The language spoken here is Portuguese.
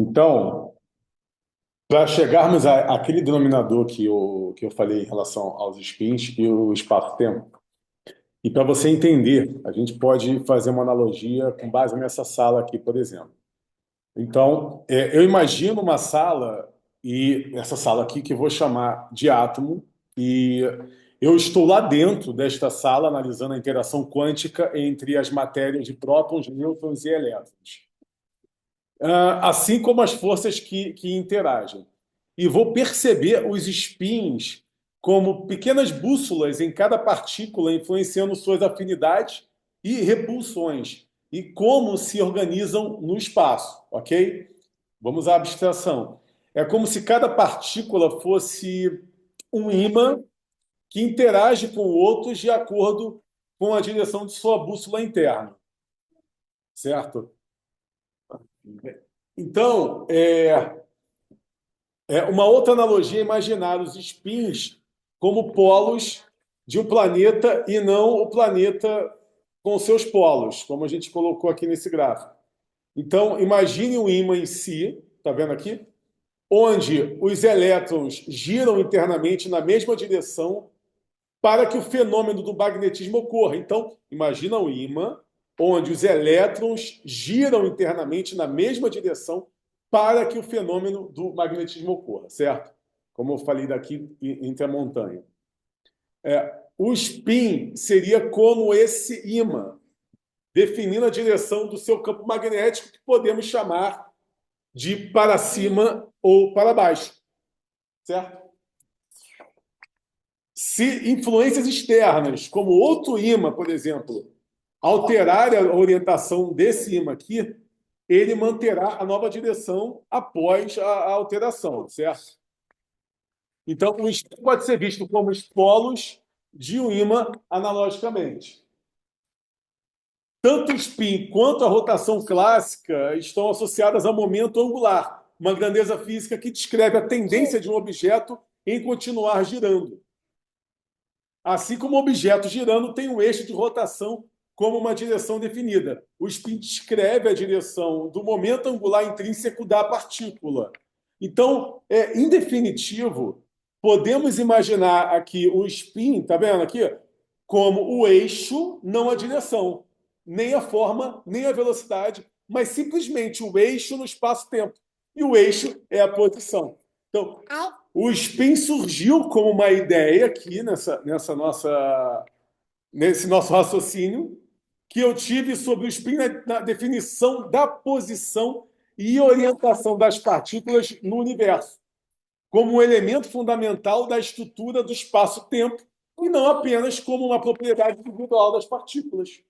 Então, para chegarmos àquele denominador que eu falei em relação aos spins e o espaço-tempo, e para você entender, a gente pode fazer uma analogia com base nessa sala aqui, por exemplo. Então, eu imagino uma sala, e essa sala aqui que eu vou chamar de átomo, e eu estou lá dentro desta sala analisando a interação quântica entre as matérias de prótons, nêutrons e elétrons. Assim como as forças que interagem. E vou perceber os spins como pequenas bússolas em cada partícula, influenciando suas afinidades e repulsões, e como se organizam no espaço, ok? Vamos à abstração. É como se cada partícula fosse um ímã que interage com outros de acordo com a direção de sua bússola interna, certo? Então, uma outra analogia é imaginar os spins como polos de um planeta e não o planeta com seus polos, como a gente colocou aqui nesse gráfico. Então, imagine o ímã em si, está vendo aqui? Onde os elétrons giram internamente na mesma direção para que o fenômeno do magnetismo ocorra. Então, imagina um ímã onde os elétrons giram internamente na mesma direção para que o fenômeno do magnetismo ocorra, certo? Como eu falei daqui entre a montanha. O spin seria como esse ímã, definindo a direção do seu campo magnético, que podemos chamar de para cima ou para baixo, certo? Se influências externas, como outro ímã, por exemplo, alterarem a orientação desse ímã aqui, ele manterá a nova direção após a alteração, certo? Então, o spin pode ser visto como os polos de um ímã analogicamente. Tanto o spin quanto a rotação clássica estão associadas ao momento angular, uma grandeza física que descreve a tendência de um objeto em continuar girando. Assim como o objeto girando tem um eixo de rotação como uma direção definida. O spin descreve a direção do momento angular intrínseco da partícula. Então, em definitivo, podemos imaginar aqui o spin, tá vendo aqui? Como o eixo, não a direção, nem a forma, nem a velocidade, mas simplesmente o eixo no espaço-tempo. E o eixo é a posição. Então, o spin surgiu como uma ideia aqui nesse nosso raciocínio que eu tive sobre o spin na definição da posição e orientação das partículas no universo, como um elemento fundamental da estrutura do espaço-tempo e não apenas como uma propriedade individual das partículas.